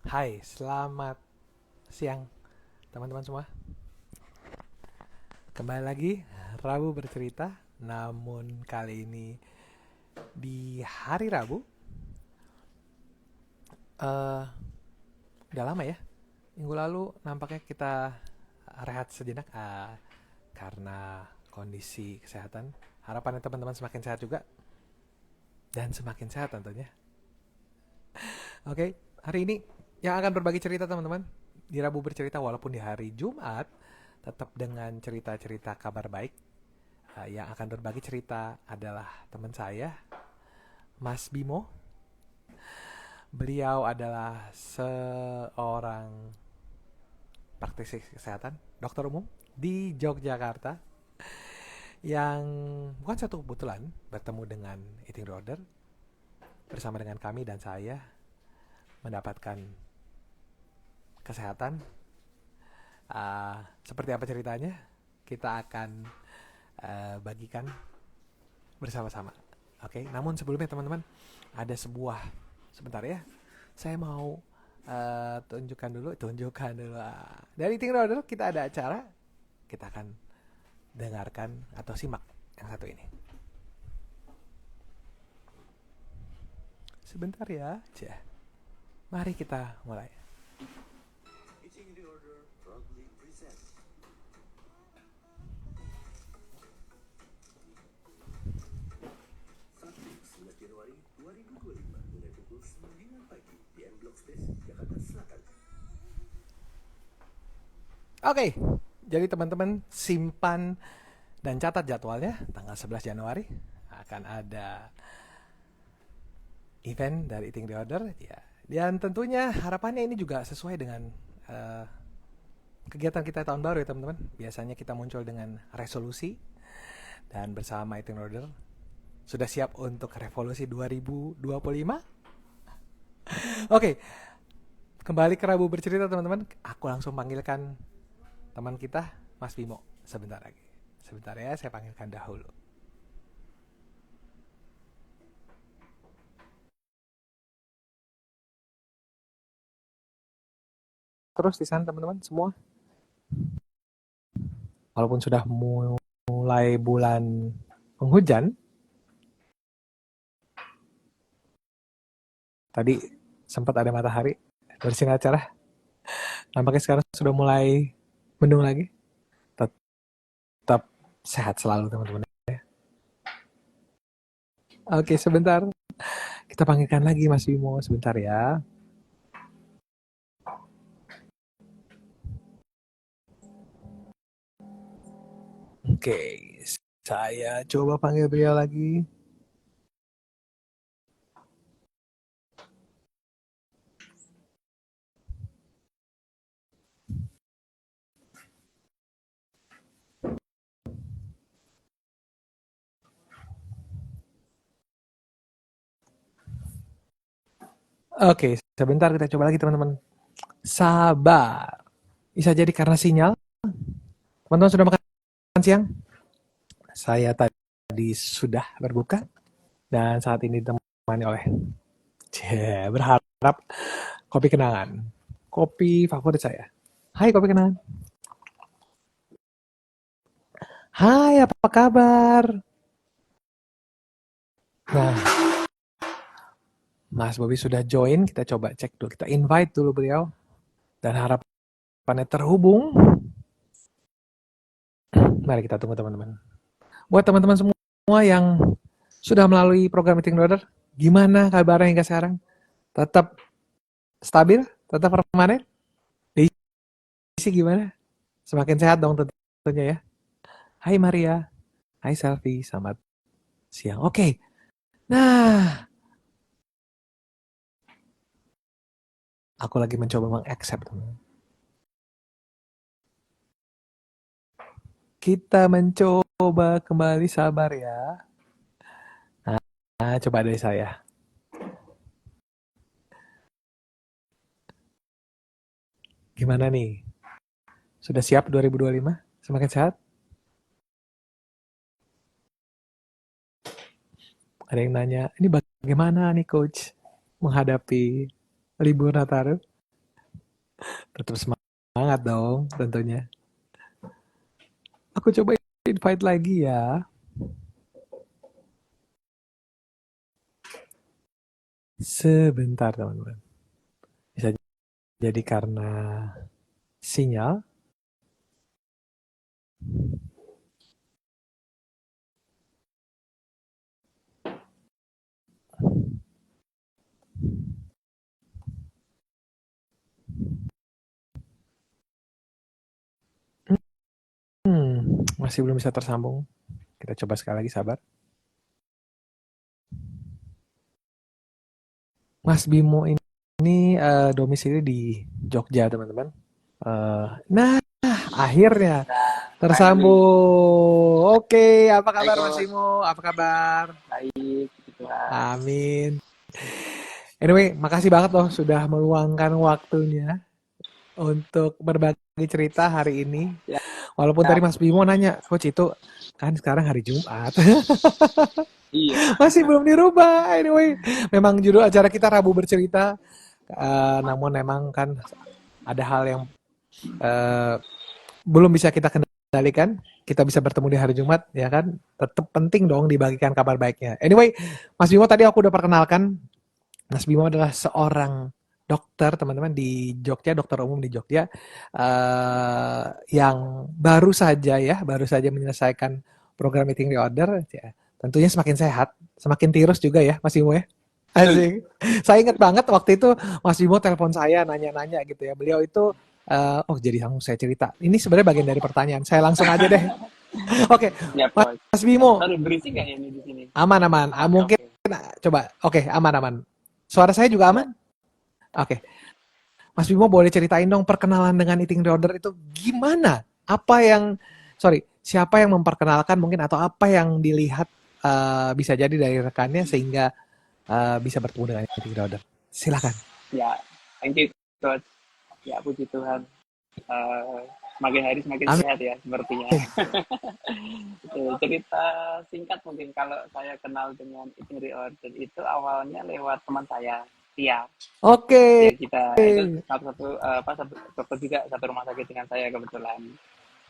Hai, selamat siang teman-teman semua. Kembali lagi Rabu bercerita, namun kali ini di hari Rabu. eh Udah lama ya. Minggu lalu nampaknya kita rehat sejenak karena kondisi kesehatan. Harapannya teman-teman semakin sehat juga dan semakin sehat tentunya. Oke, hari ini yang akan berbagi cerita teman-teman di Rabu bercerita walaupun di hari Jumat tetap dengan cerita-cerita kabar baik. Yang akan berbagi cerita adalah teman saya, Mas Bimo. Beliau adalah seorang praktisi kesehatan, dokter umum di Yogyakarta yang bukan satu kebetulan bertemu dengan eating disorder bersama dengan kami dan saya mendapatkan kesehatan. Seperti apa ceritanya? Kita akan bagikan bersama-sama. Oke, namun sebelumnya teman-teman ada sebentar ya. Saya mau tunjukkan dulu. Dari Tinggal dulu kita ada acara, kita akan dengarkan atau simak yang satu ini. Sebentar ya, mari kita mulai. Oke, jadi teman-teman simpan dan catat jadwalnya. Tanggal 11 Januari akan ada event dari Eating Disorder ya. Dan tentunya harapannya ini juga sesuai dengan eh, kegiatan kita tahun baru ya teman-teman. Biasanya kita muncul dengan resolusi dan bersama Eating Disorder sudah siap untuk revolusi 2025. Oke, kembali ke Rabu bercerita teman-teman. Aku langsung panggilkan teman kita, Mas Bimo, sebentar lagi. Sebentar ya, saya panggilkan dahulu. Terus di sana teman-teman semua, walaupun sudah mulai bulan penghujan, tadi sempat ada matahari bersinar cerah. Nampaknya sekarang sudah mulai mendung lagi. Tetap sehat selalu teman-teman. Oke, sebentar. Kita panggilkan lagi Mas Bimo sebentar ya. Oke, saya coba panggil beliau lagi. Oke, sebentar kita coba lagi teman-teman. Sabar. Bisa jadi karena sinyal. Teman-teman sudah makan siang? Saya tadi sudah berbuka dan saat ini ditemani oleh berharap kopi kenangan. Kopi favorit saya. Hai kopi kenangan. Hai, apa kabar? Nah, Mas Bobi sudah join. Kita coba cek dulu. Kita invite dulu beliau. Dan harapannya terhubung. Mari kita tunggu teman-teman. Buat teman-teman semua yang sudah melalui program Meeting Order, gimana kabarnya hingga sekarang? Tetap stabil? Tetap permanen? Daisy gimana? Semakin sehat dong tentunya ya. Hai Maria. Hai Selfie. Selamat siang. Oke. Nah, aku lagi mencoba mengaccept teman. Kita mencoba kembali sabar ya. Nah, coba dari saya. Gimana nih? Sudah siap 2025? Semakin sehat? Ada yang nanya, ini bagaimana nih coach menghadapi libur Nataru? Tetap semangat dong tentunya. Aku coba invite lagi ya. Sebentar teman-teman. Bisa jadi karena sinyal. Masih belum bisa tersambung. Kita coba sekali lagi, sabar. Mas Bimo ini domisili di Jogja, teman-teman. Nah, akhirnya tersambung. Oke, apa kabar Mas Bimo? Apa kabar? Baik, gitu lah. Amin. Anyway, makasih banget loh sudah meluangkan waktunya untuk berbagi cerita hari ini. Ya, Walaupun tadi Mas Bimo nanya, Coach itu kan sekarang hari Jumat. iya. Masih belum dirubah. Anyway, memang judul acara kita Rabu Bercerita. Namun memang kan ada hal yang eh, belum bisa kita kendalikan. Kita bisa bertemu di hari Jumat, ya kan? Tetap penting dong dibagikan kabar baiknya. Anyway, Mas Bimo tadi aku udah perkenalkan. Mas Bimo adalah seorang dokter, teman-teman, di Jogja, dokter umum di Jogja, yang baru saja menyelesaikan program meeting reorder. Ya. Tentunya semakin sehat, semakin tirus juga ya, Mas Bimo ya. Asik. Saya ingat banget waktu itu Mas Bimo telepon saya nanya-nanya gitu ya. Beliau itu oh jadi langsung saya cerita. Ini sebenarnya bagian dari pertanyaan. Saya langsung aja deh. Oke, Ya, Bos. Mas Bimo, Sorry, berisik nggak ya ini di sini? aman-aman. Oke, Mungkin oke. coba. Oke, aman-aman. Suara saya juga Ya, aman? Oke. Mas Bimo boleh ceritain dong perkenalan dengan eating disorder itu gimana? Apa yang siapa yang memperkenalkan mungkin atau apa yang dilihat bisa jadi dari rekannya sehingga bisa bertemu dengan eating disorder? Silakan. ya. Thank you, Coach. Ya, puji Tuhan. Eh, Semakin hari semakin Amin. sehat ya, sepertinya. Cerita singkat mungkin kalau saya kenal dengan eating reorder itu awalnya lewat teman saya, Tia. Oke. Ya, kita itu satu dokter juga, satu rumah sakit dengan saya kebetulan.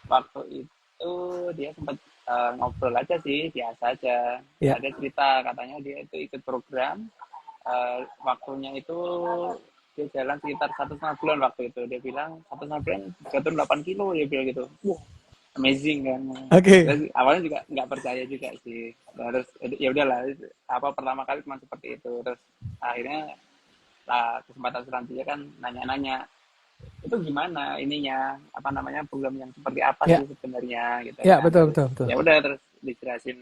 Waktu itu dia sempat ngobrol aja sih, biasa aja. Ya. Ada cerita katanya dia itu ikut program, waktunya itu dia jalan sekitar 1,5 bulan waktu itu. Dia bilang 1,5 bulan turun 8 kilo, dia bilang gitu. Wah, amazing kan. Oke. Terus awalnya juga nggak percaya juga sih. Terus ya udahlah, apa pertama kali cuma seperti itu. Terus akhirnya lah kesempatan selanjutnya kan nanya-nanya itu gimana ininya apa namanya program yang seperti apa Ya. sih sebenarnya gitu Ya, kan. betul Terus betul betul. ya udah terus dijelasin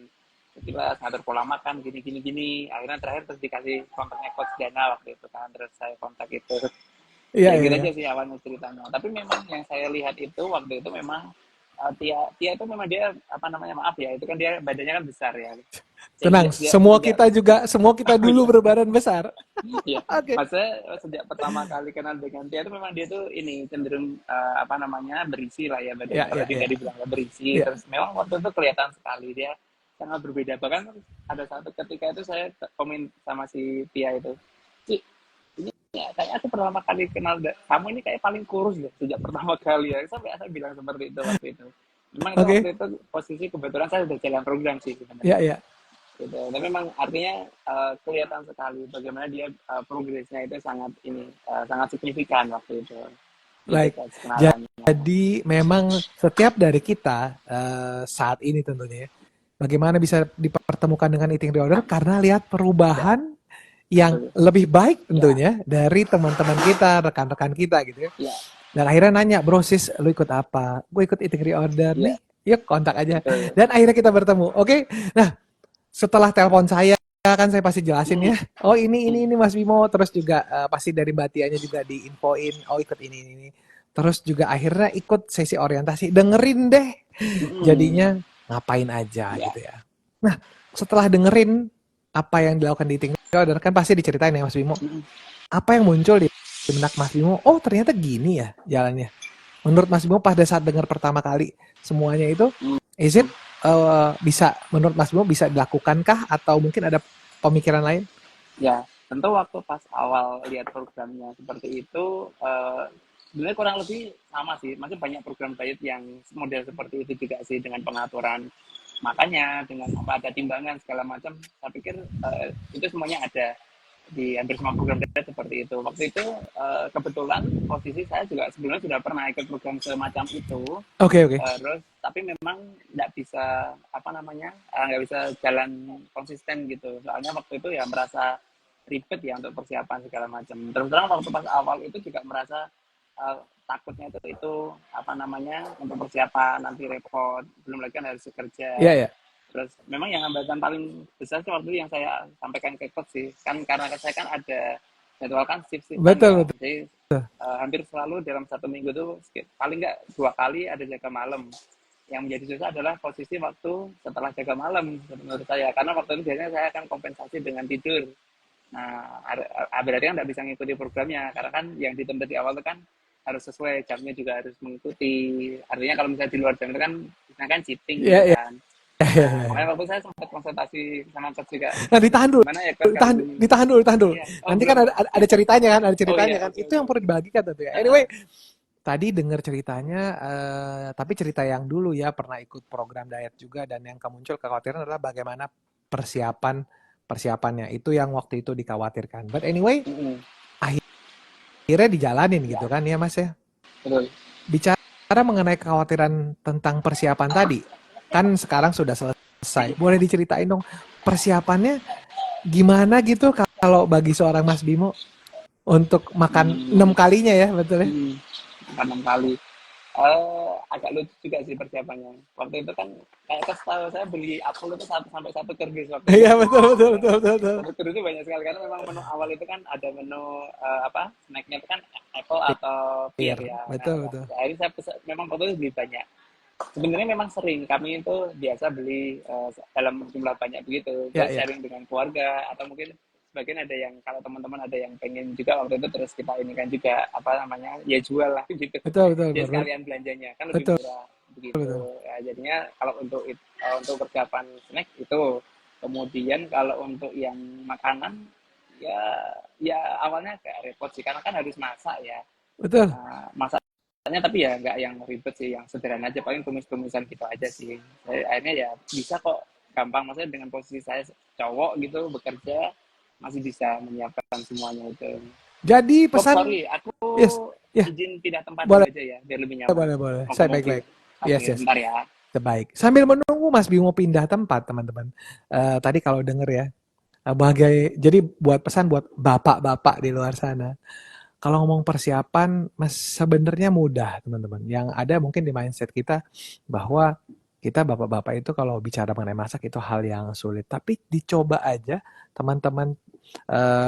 jelas ngatur pola makan gini gini gini, akhirnya terakhir terus dikasih kontaknya coach Dana waktu itu kan, terus saya kontak itu. Iya, Ya iya, gitu iya. aja sih awalnya ceritanya, tapi memang yang saya lihat itu waktu itu memang Tia Tia itu memang dia apa namanya, maaf ya, itu kan dia badannya kan besar ya, Tenang, sehingga dia sejak semua kita oh dulu ya berbadan besar. iya, Oke. maksudnya sejak pertama kali kenal dengan dia itu memang dia tuh ini cenderung apa namanya, berisi lah ya badannya, Ya, kalau ya, dia ya. dibilang berisi, Ya. terus memang waktu itu kelihatan sekali dia sangat berbeda. Bahkan ada satu ketika itu saya komen sama si Tia itu, Ci, ini ya, kayak aku pertama kali kenal kamu ini kayak paling kurus deh sejak pertama kali ya, sampai saya bilang seperti itu waktu itu. Memang itu waktu Oke. itu posisi kebetulan saya sudah jalan program sih Ya, sebenarnya ya. gitu. Tapi memang artinya kelihatan sekali bagaimana dia progresnya itu sangat ini sangat signifikan waktu itu. Itu Baik. kan kenalannya. Jadi memang setiap dari kita saat ini tentunya ya, bagaimana bisa dipertemukan dengan eating disorder karena lihat Ya, perubahan yang betul. lebih baik Ya, tentunya dari teman-teman kita, rekan-rekan kita gitu ya. ya, Dan akhirnya nanya, bro sis, lu ikut apa? Gue ikut eating disorder ya, nih. Yuk kontak aja. betul. Dan akhirnya kita bertemu. Oke. Nah, setelah telepon saya kan saya pasti jelasin Mm, ya. Oh ini mm, Mas Bimo, terus juga pasti dari Mbak Tianya juga diinfoin. Oh ikut ini. Terus juga akhirnya ikut sesi orientasi. Dengerin deh. mm, Jadinya ngapain aja ya, gitu ya. Nah setelah dengerin apa yang dilakukan di tinggal dan kan pasti diceritain ya Mas Bimo. mm, Apa yang muncul di benak Mas Bimo? Oh ternyata gini ya jalannya. Menurut Mas Bimo pada saat dengar pertama kali semuanya itu, mm, is it bisa menurut Mas Bimo bisa dilakukankah atau mungkin ada pemikiran lain? ya. Tentu waktu pas awal lihat programnya seperti itu, sebenarnya kurang lebih sama sih, masih banyak program diet yang model seperti itu juga sih, dengan pengaturan makanya, dengan apa ada timbangan segala macam. Saya pikir itu semuanya ada di hampir semua program diet seperti itu. Waktu itu kebetulan posisi saya juga sebelumnya sudah pernah ikut program semacam itu, Oke, oke. terus tapi memang nggak bisa apa namanya nggak bisa jalan konsisten gitu. Soalnya waktu itu ya merasa ribet ya untuk persiapan segala macam. Terus terang waktu pas awal itu juga merasa takutnya itu apa namanya untuk persiapan nanti repot, belum lagi kan harus Iya, bekerja. iya. Terus memang yang hambatan paling besar sih waktu itu yang saya sampaikan ke coach sih, kan karena saya kan ada jadwal kan shift-shiftan Betul, ya, betul. jadi hampir selalu dalam satu minggu tuh paling nggak 2 kali ada jaga malam. Yang menjadi susah adalah posisi waktu setelah jaga malam menurut saya, karena waktu itu biasanya saya akan kompensasi dengan tidur. Nah, berarti kan nggak bisa ngikuti programnya, karena kan yang dituntut di awal itu kan harus sesuai, jamnya juga harus mengikuti. Artinya kalau misalnya di luar jam itu kan, misalnya kan cheating Iya, gitu iya. kan. Iya, Nah, iya, iya. makanya waktu saya sempat konsultasi sama coach juga, Nah, ditahan dulu. gimana ya coach kalau Ditahan, ini? ditahan dulu, ditahan dulu. Iya, oh Nanti kan belum. ada ceritanya kan, ada Oh ceritanya iya, kan. oke Itu oke. yang perlu dibagikan tentu ya. Heeh, Anyway, tadi dengar ceritanya, tapi cerita yang dulu ya, pernah ikut program diet juga dan yang kemuncul kekhawatiran adalah bagaimana persiapannya. Itu yang waktu itu dikhawatirkan. But anyway, mm-mm, akhirnya dijalanin ya, gitu kan ya Mas ya. betul. Bicara mengenai kekhawatiran tentang persiapan tadi, kan sekarang sudah selesai. Boleh diceritain dong persiapannya gimana gitu kalau bagi seorang Mas Bimo untuk makan Hmm, 6 kalinya ya, betul ya? hmm, 6 kali. Agak lucu juga sih persiapannya. Waktu itu kan kayak setahu saya beli apel itu 1 sampai 1 kerdus waktu Iya, itu. betul, betul, Ya, betul, betul, betul. kerdus itu banyak sekali karena memang menu awal itu kan ada menu apa snacknya itu kan apple atau pear Iya, ya. Nah, betul, betul. akhirnya saya memang waktu itu beli banyak. Sebenarnya memang sering kami itu biasa beli dalam jumlah banyak begitu, Ya, terus ya. sharing dengan keluarga atau mungkin sebagian ada yang kalau teman-teman ada yang pengen juga waktu itu, terus kita ini kan juga apa namanya ya jual lah gitu, Betul, betul, jadi betul. sekalian belanjanya kan lebih Betul, murah begitu betul. ya. Jadinya kalau untuk persiapan snack itu, kemudian kalau untuk yang makanan ya ya awalnya kayak repot sih karena kan harus masak ya. Betul. Masaknya tapi ya nggak yang ribet sih, yang sederhana aja, paling tumis-tumisan gitu aja sih. Akhirnya ya bisa kok, gampang, maksudnya dengan posisi saya cowok gitu bekerja masih bisa menyiapkan semuanya itu. Jadi Bob, pesan, sorry, aku yes, ya, izin pindah tempat dulu boleh, aja ya biar lebih nyaman, boleh, boleh. mau ke Saya mobil. baik-baik. Oke, Yes, yes. bentar ya. Sebaik. Sambil menunggu Mas Bimo pindah tempat, teman-teman. Tadi kalau denger ya, jadi buat pesan buat bapak-bapak di luar sana. Kalau ngomong persiapan, Mas sebenarnya mudah, teman-teman. Yang ada mungkin di mindset kita bahwa kita bapak-bapak itu kalau bicara mengenai masak itu hal yang sulit. Tapi dicoba aja, teman-teman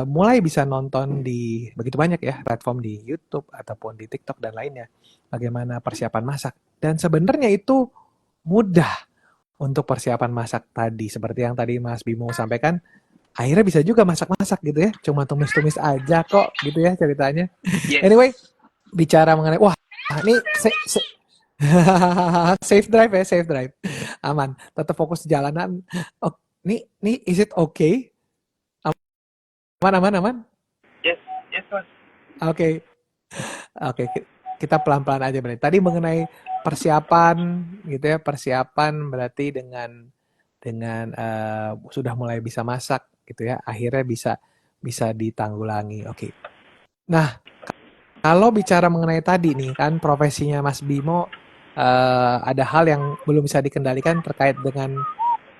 mulai bisa nonton di begitu banyak ya platform di YouTube ataupun di TikTok dan lainnya. Bagaimana persiapan masak. Dan sebenarnya itu mudah untuk persiapan masak tadi. Seperti yang tadi Mas Bimo sampaikan, akhirnya bisa juga masak-masak gitu ya. Cuma tumis-tumis aja kok gitu ya ceritanya. Anyway, Yes. bicara mengenai, wah ini safe drive ya, safe drive. Aman, tetap fokus di jalanan. Oh, nih is it okay? Aman, aman, aman. Yes, yes, Mas. Oke, oke. Kita pelan-pelan aja berarti. Tadi mengenai persiapan gitu ya, persiapan berarti dengan sudah mulai bisa masak gitu ya, akhirnya bisa bisa ditanggulangi. Oke. Nah, kalau bicara mengenai tadi nih kan profesinya Mas Bimo, ada hal yang belum bisa dikendalikan terkait dengan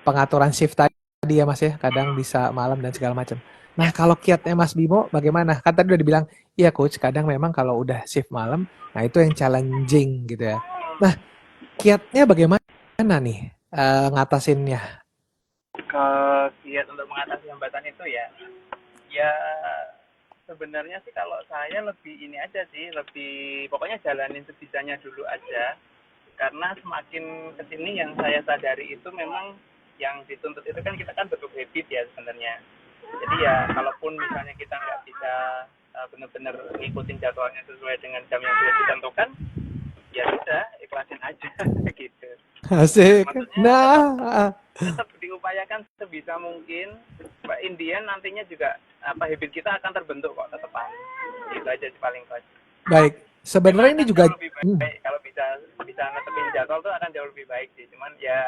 pengaturan shift tadi ya Mas ya, kadang bisa malam dan segala macam. Nah, Ya. kalau kiatnya Mas Bimo bagaimana? Kan tadi udah dibilang, iya coach, kadang memang kalau udah shift malam, nah itu yang challenging gitu ya. Nah, kiatnya bagaimana nih ngatasinnya? Ke kiat untuk mengatasi hambatan itu ya, ya sebenarnya sih kalau saya lebih ini aja sih, lebih pokoknya jalanin sebisanya dulu aja. Karena semakin kesini yang saya sadari itu memang yang dituntut itu kan kita kan bentuk habit ya sebenarnya. Jadi ya kalaupun misalnya kita nggak bisa benar-benar ngikutin jadwalnya sesuai dengan jam yang sudah ditentukan, ya sudah ikhlasin aja gitu. Asik. Maksudnya tetap Nah, tetap diupayakan sebisa mungkin. Indian nantinya juga apa habit kita akan terbentuk kok tetepan. Itu aja sih paling pas. baik. Cuma sebenarnya ini akan juga jauh lebih hmm, baik kalau bisa bisa netepin jadwal tuh akan jauh lebih baik sih. Cuman ya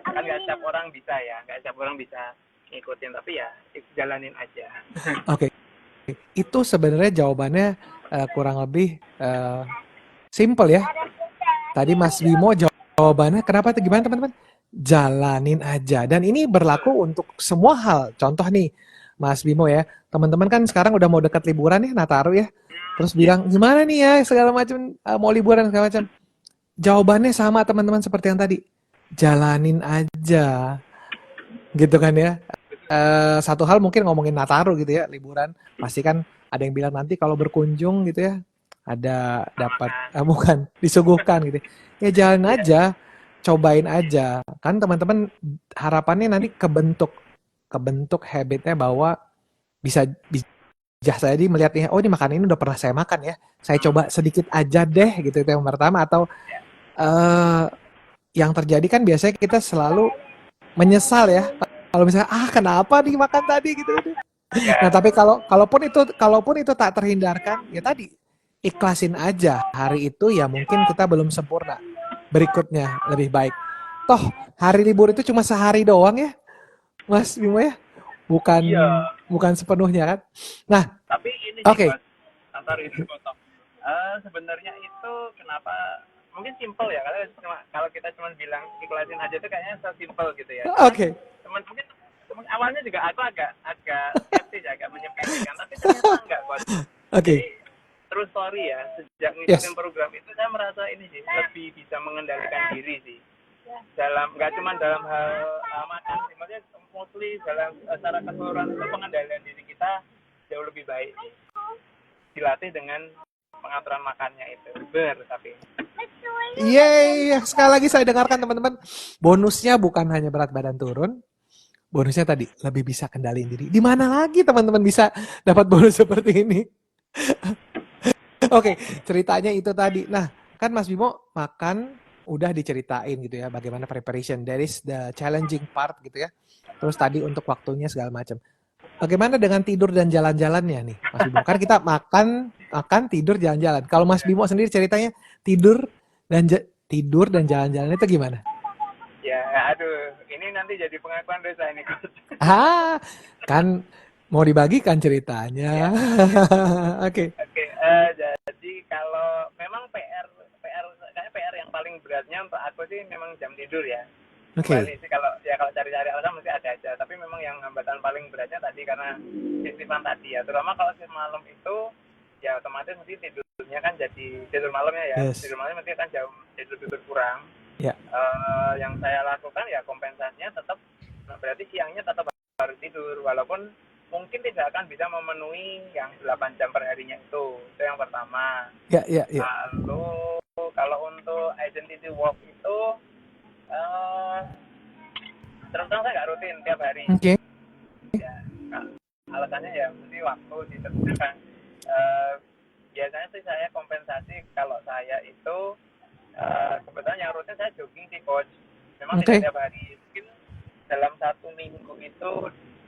kan nggak setiap orang bisa ya, nggak setiap orang bisa ngikutin, tapi ya jalanin aja. oke. Itu sebenarnya jawabannya kurang lebih simple ya. Tadi Mas Bimo jawabannya kenapa tuh gimana teman-teman? Jalanin aja. Dan ini berlaku untuk semua hal. Contoh nih, Mas Bimo ya. Teman-teman kan sekarang udah mau dekat liburan nih, Nataru ya. Terus Iya. bilang, gimana nih ya segala macam mau liburan segala macam. Jawabannya sama teman-teman seperti yang tadi. Jalanin aja. Gitu kan ya. Satu hal mungkin ngomongin Nataru gitu ya, liburan. Pasti kan ada yang bilang nanti kalau berkunjung gitu ya, ada dapat Makan. bukan disuguhkan gitu. Ya jalan Iya. aja, cobain aja. Kan teman-teman harapannya nanti kebentuk kebentuk habitnya bahwa bisa bisa jadi melihatnya, oh ini makanan ini udah pernah saya makan ya. Saya coba sedikit aja deh gitu itu yang pertama atau eh yang terjadi kan biasanya kita selalu menyesal ya. Kalau misalnya kenapa nih makan tadi gitu. Nah, Ya. tapi kalaupun itu tak terhindarkan, ya tadi ikhlasin aja. Hari itu ya mungkin kita belum sempurna. Berikutnya lebih baik. Toh hari libur itu cuma sehari doang ya, Mas Bimo ya. Bukan Iya. bukan sepenuhnya kan. Nah, Tapi ini sih oke. Mas, antar ini potong. Sebenarnya itu kenapa mungkin simple ya kalau kita cuma bilang ikhlasin aja itu kayaknya so simple gitu ya. Cuman Oke. mungkin awalnya juga aku agak agak skeptis agak menyepelekan tapi ternyata enggak kok. Jadi Oke. true story ya, sejak Yes. ngikutin program itu saya merasa ini sih lebih bisa mengendalikan diri sih dalam nggak cuma dalam hal makan sih, maksudnya mostly dalam secara keseluruhan itu pengendalian diri kita jauh lebih baik sih. Dilatih dengan pengaturan makannya itu tapi Yeay, sekali lagi saya dengarkan teman-teman. Bonusnya bukan hanya berat badan turun, bonusnya tadi lebih bisa kendaliin diri. Di mana lagi teman-teman bisa dapat bonus seperti ini? Oke, ceritanya itu tadi. Nah, kan Mas Bimo makan udah diceritain gitu ya, bagaimana preparation. That is the challenging part gitu ya. Terus tadi untuk waktunya segala macam. Bagaimana dengan tidur dan jalan-jalannya nih, Mas Bimo? Kan kita makan, tidur, jalan-jalan. Kalau Mas Bimo sendiri ceritanya tidur tidur dan jalan-jalan itu gimana? ya aduh ini nanti jadi pengakuan dosa ini. Ah, kan mau dibagikan ceritanya. Ya. Oke. Oke, jadi kalau memang kayaknya PR yang paling beratnya untuk aku sih memang jam tidur ya. Oke. Kembali sih kalau cari-cari alasan mesti ada aja, tapi memang yang hambatan paling beratnya tadi karena shiftan tadi ya. Terutama kalau shift malam itu ya otomatis mesti tidurnya kan jadi tidur malamnya ya. Yes. Tidur malamnya mesti kan jauh tidur kurang. Ya. Yang saya lakukan ya kompensasinya tetap berarti siangnya tetap harus tidur walaupun mungkin tidak akan bisa memenuhi yang 8 jam per harinya itu yang pertama. Ya, ya, ya. Lalu kalau untuk identity walk itu terus terang saya nggak rutin tiap hari Oke. ya, alasannya ya mesti waktu sih terus biasanya sih saya kompensasi kalau saya itu kebetulan yang rutin saya jogging sih coach, memang Oke. tidak tiap hari, mungkin dalam 1 minggu itu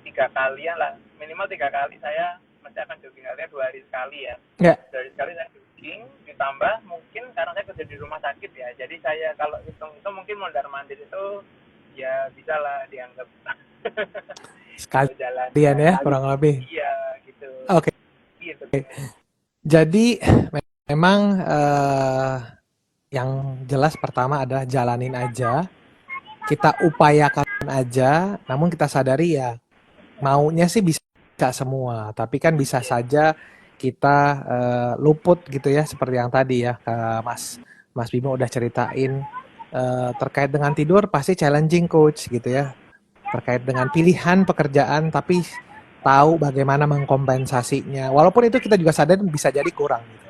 3 kalian lah, minimal 3 kali saya mesti akan jogging, artinya 2 hari sekali ya. Ya. 2 hari sekali saya jogging, ditambah mungkin karena saya kerja di rumah sakit ya, jadi saya kalau hitung itu mungkin mondar mandir itu ya bisa lah dianggap jalan Sekalian ya, kurang lebih. iya gitu Oke. gitu. Jadi memang yang jelas pertama adalah jalanin aja. Kita upayakan aja, namun kita sadari ya maunya sih bisa semua, tapi kan bisa saja kita luput gitu ya, seperti yang tadi ya Mas Bimo udah ceritain terkait dengan tidur pasti challenging coach gitu ya, terkait dengan pilihan pekerjaan tapi tahu bagaimana mengkompensasinya, walaupun itu kita juga sadar bisa jadi kurang gitu.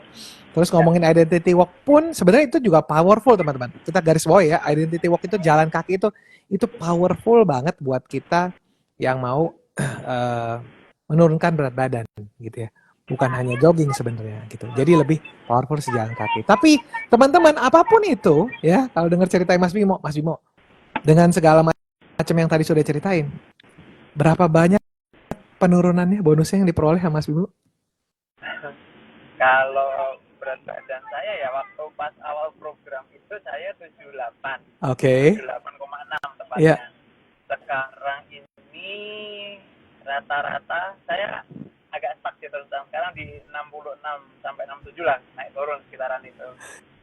Terus ngomongin identity walk pun sebenarnya itu juga powerful teman-teman. Kita garis bawah ya, identity walk itu jalan kaki itu powerful banget buat kita yang mau menurunkan berat badan gitu ya. Bukan hanya jogging sebenarnya gitu. Jadi lebih powerful sejalan kaki. Tapi teman-teman apapun itu ya, kalau dengar cerita Mas Bimo, dengan segala macam yang tadi sudah ceritain, berapa banyak penurunannya bonusnya yang diperoleh sama Mas Bimo? Kalau berat badan saya ya waktu pas awal program itu saya 78, Oke. 78,6 Ya. tepatnya. Sekarang ini rata-rata saya agak stuck gitu. Sekarang di 66 sampai 67 lah, naik turun sekitaran itu.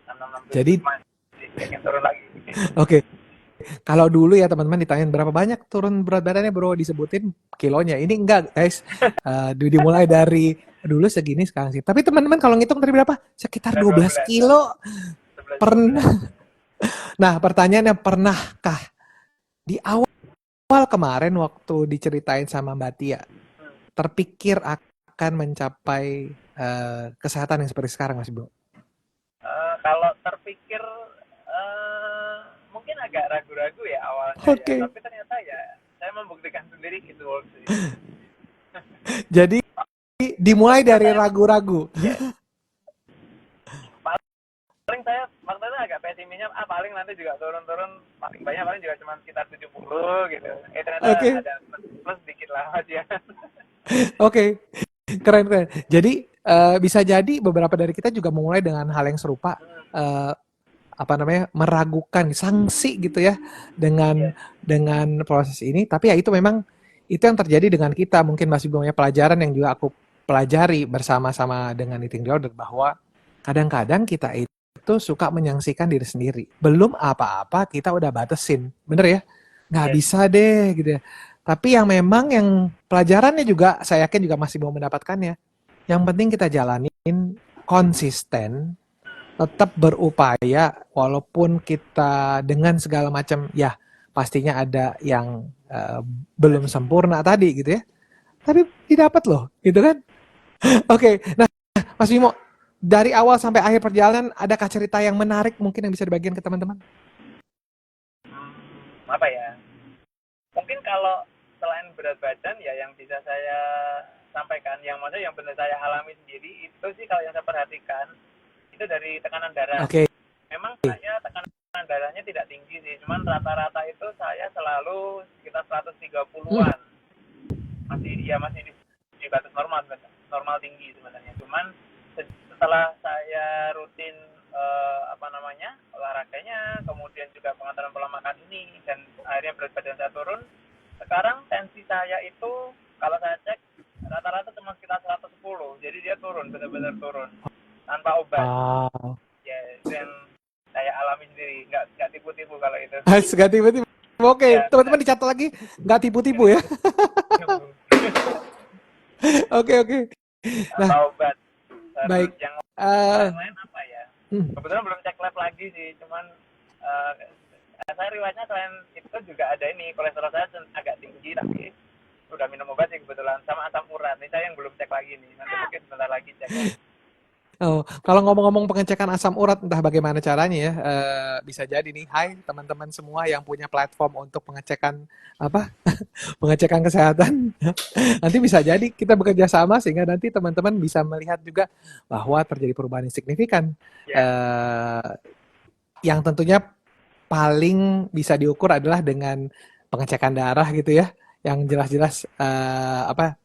66 67 Jadi, masih pengen turun lagi. oke. Kalau dulu ya teman-teman ditanyain berapa banyak turun berat badannya bro, disebutin kilonya. Ini enggak guys. Dimulai dari dulu segini sekarang sih. Tapi teman-teman kalau ngitung tadi berapa? Sekitar Udah 12 12 lah, kilo. 11 Pernah. 12. Nah, pertanyaannya pernahkah di awal kemarin waktu diceritain sama Mbak Tia, terpikir akan mencapai kesehatan yang seperti sekarang Mas Bro? Kalau terpikir mungkin agak ragu-ragu ya awalnya ya, Oke. tapi ternyata ya saya membuktikan sendiri gitu sih. Jadi dimulai Maksudnya dari saya ragu-ragu. ya, paling saya waktu itu agak pesimisnya paling nanti juga turun-turun paling banyak paling juga cuma sekitar 70 gitu. Ternyata Oke. ada plus dikit lah Mas ya. Oke. Keren keren. Jadi bisa jadi beberapa dari kita juga memulai dengan hal yang serupa, eh, apa namanya, meragukan sanksi gitu ya dengan Iya. proses ini. Tapi ya itu memang itu yang terjadi dengan kita. Mungkin masih banyak pelajaran yang juga aku pelajari bersama-sama dengan eating disorder bahwa kadang-kadang kita itu suka menyaksikan diri sendiri. Belum apa-apa kita udah batasin, bener ya? Nggak Yes. bisa deh gitu ya. Tapi yang memang yang pelajarannya juga saya yakin juga masih mau mendapatkannya. Yang penting kita jalanin konsisten, tetap berupaya walaupun kita dengan segala macam ya pastinya ada yang belum sempurna tadi gitu ya. Tapi didapat loh, gitu kan? Oke, nah Mas Bimo, dari awal sampai akhir perjalanan adakah cerita yang menarik mungkin yang bisa dibagikan ke teman-teman? Apa ya? Mungkin kalau selain berat badan ya yang bisa saya sampaikan yang maksudnya yang benar saya alami sendiri itu sih kalau yang saya perhatikan itu dari tekanan darah. Oke. Memang saya tekanan darahnya tidak tinggi sih, cuman rata-rata itu saya selalu sekitar 130-an. Masih di batas normal normal tinggi sebenarnya. Cuman setelah saya rutin apa namanya olahraganya, kemudian juga pengaturan pola makan ini dan akhirnya berat badan saya turun. Sekarang tensi saya itu kalau saya cek rata-rata cuma sekitar 110, jadi dia turun benar-benar turun tanpa obat. Wow. Ya itu yang saya alami sendiri, nggak tipu-tipu kalau itu. Nggak tiba-tiba. Oke, Ya teman-teman benar, dicatat lagi, nggak nggak tipu-tipu ya. tipu-tipu. Oke, oke. Nah, Tanpa obat. Terus baik. yang Eh, lain-lain apa ya? hmm, Kebetulan belum cek lab lagi sih, cuman uh, saya riwayatnya selain itu juga ada ini kolesterol saya agak tinggi tapi udah minum obat sih kebetulan sama asam urat. Ini saya yang belum cek lagi nih. Nanti mungkin sebentar lagi cek. Oh, kalau ngomong-ngomong pengecekan asam urat, entah bagaimana caranya ya, bisa jadi nih, hai teman-teman semua yang punya platform untuk pengecekan apa, pengecekan kesehatan, nanti bisa jadi kita bekerja sama sehingga nanti teman-teman bisa melihat juga bahwa terjadi perubahan yang signifikan, Ya, eh, yang tentunya paling bisa diukur adalah dengan pengecekan darah gitu ya, yang jelas-jelas apa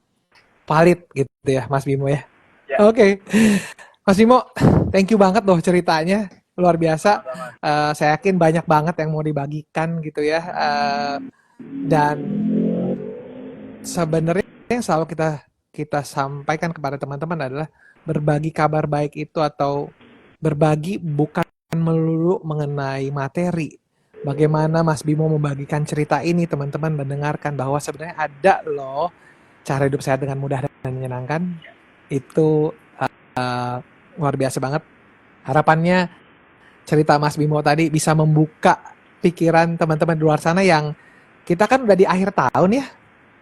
valid gitu ya, Mas Bimo ya. ya, Oke. Mas Bimo, thank you banget loh ceritanya, luar biasa. sama-sama. Saya yakin banyak banget yang mau dibagikan gitu ya. Dan sebenarnya yang selalu kita kita sampaikan kepada teman-teman adalah berbagi kabar baik itu atau berbagi bukan melulu mengenai materi. Bagaimana Mas Bimo membagikan cerita ini, teman-teman mendengarkan bahwa sebenarnya ada loh cara hidup sehat dengan mudah dan menyenangkan. Itu luar biasa banget. Harapannya cerita Mas Bimo tadi bisa membuka pikiran teman-teman di luar sana yang kita kan udah di akhir tahun ya,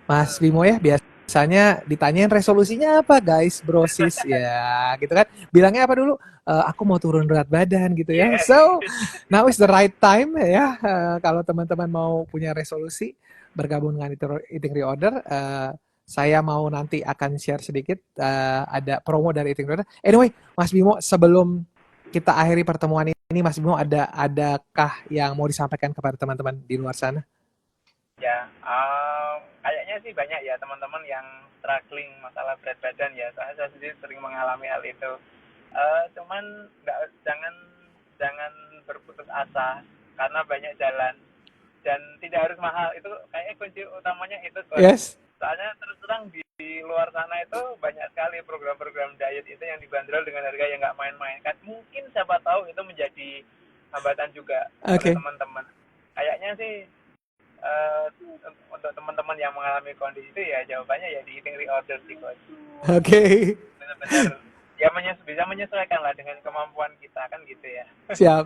Mas Bimo ya. Biasanya ditanyain resolusinya apa guys, brosis ya gitu kan. Bilangnya apa dulu? Aku mau turun berat badan gitu ya. Yes. So, now is the right time ya. Kalau teman-teman mau punya resolusi bergabung dengan Eating Reorder, saya mau nanti akan share sedikit ada promo dari Eating Reorder. Anyway, Mas Bimo, sebelum kita akhiri pertemuan ini, Mas Bimo, adakah yang mau disampaikan kepada teman-teman di luar sana? Ya, kayaknya sih banyak ya teman-teman yang struggling masalah berat badan ya. Saya sendiri sering mengalami hal itu. Cuman nggak, jangan jangan berputus asa karena banyak jalan dan tidak harus mahal. Itu kayaknya kunci utamanya itu, Coach. Yes. Soalnya terus terang di luar sana itu banyak sekali program-program diet itu yang dibanderol dengan harga yang nggak main-main. Kan mungkin siapa tahu itu menjadi hambatan juga oleh Oke. teman-teman. Kayaknya sih eh, untuk teman-teman yang mengalami kondisi itu ya jawabannya ya di eating reorder sih, Coach. Oke. Benar-benar ya bisa menyesuaikan lah dengan kemampuan kita kan gitu ya. Siap.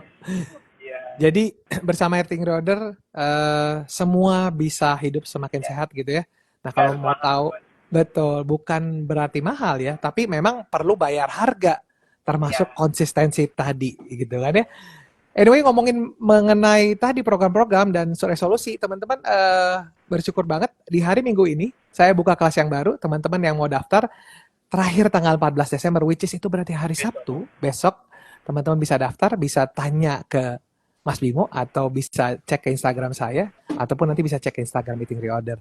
Iya, Jadi bersama Eating Reorder semua bisa hidup semakin ya. sehat gitu ya. Nah, kalau Harus mau banget, tahu Coach. betul bukan berarti mahal ya, tapi memang perlu bayar harga termasuk Ya, konsistensi tadi gitu kan ya. Anyway, ngomongin mengenai tadi program-program dan resolusi, teman-teman bersyukur banget di hari Minggu ini saya buka kelas yang baru, teman-teman yang mau daftar terakhir tanggal 14 Desember, which is itu berarti hari besok. Sabtu, besok teman-teman bisa daftar, bisa tanya ke Mas Bimo atau bisa cek ke Instagram saya ataupun nanti bisa cek ke Instagram Meeting Reorder.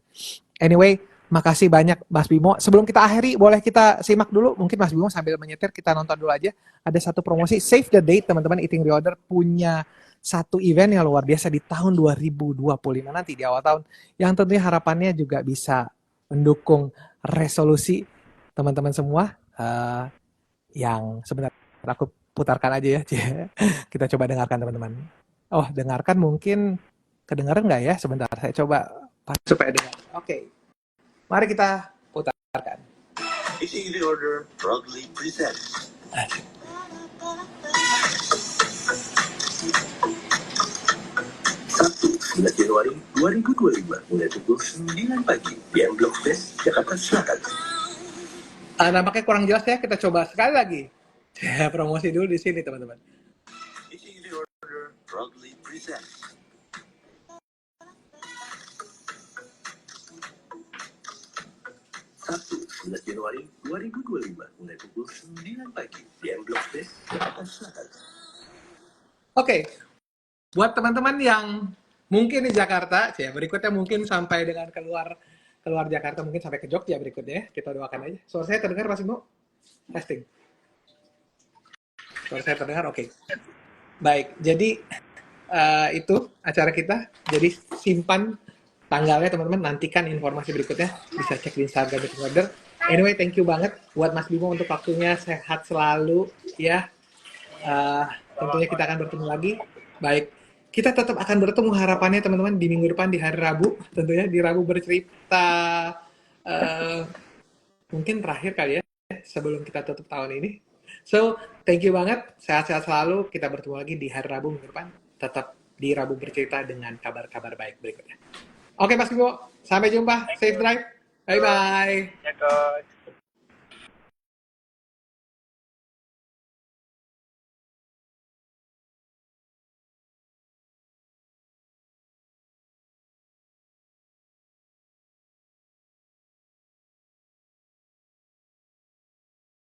Anyway, makasih banyak Mas Bimo. Sebelum kita akhiri, boleh kita simak dulu. Mungkin Mas Bimo sambil menyetir kita nonton dulu aja. Ada satu promosi Save the Date, teman-teman. Eating Reorder punya satu event yang luar biasa di tahun 2025 nanti di awal tahun. Yang tentunya harapannya juga bisa mendukung resolusi teman-teman semua. Yang sebenarnya aku putarkan aja ya. Kita coba dengarkan teman-teman. Oh, dengarkan mungkin kedengaran nggak ya? Sebentar, saya coba supaya dengar. Oke, mari kita putarkan. Eating the Order proudly presents 9 Januari 2025 mulai pukul 9 pagi di M Block Best, Jakarta Selatan. Nampaknya kurang jelas ya, kita coba sekali lagi. Ya, promosi dulu di sini teman-teman. Eating the Order proudly presents 9 Januari 2025 mulai pukul 9 pagi di M Block Best, Jakarta Selatan. Oke, buat teman-teman yang mungkin di Jakarta, ya berikutnya mungkin sampai dengan keluar Jakarta, mungkin sampai ke Jogja berikutnya ya. Kita doakan aja. Suara saya terdengar Mas Bimo? Testing. Suara saya terdengar? Oke. Baik, jadi itu acara kita. Jadi simpan tanggalnya teman-teman, nantikan informasi berikutnya. Bisa cek di Instagram Meeting Order. Anyway, thank you banget buat Mas Bimo untuk waktunya. Sehat selalu ya. Tentunya kita akan bertemu lagi. Baik, kita tetap akan bertemu harapannya teman-teman di minggu depan di hari Rabu. Tentunya di Rabu bercerita mungkin terakhir kali ya sebelum kita tutup tahun ini. So, thank you banget. Sehat-sehat selalu. Kita bertemu lagi di hari Rabu minggu depan. Tetap di Rabu bercerita dengan kabar-kabar baik berikutnya. Oke, Mas Bimo. Sampai jumpa. Safe drive. Bye-bye. Ya, Coach.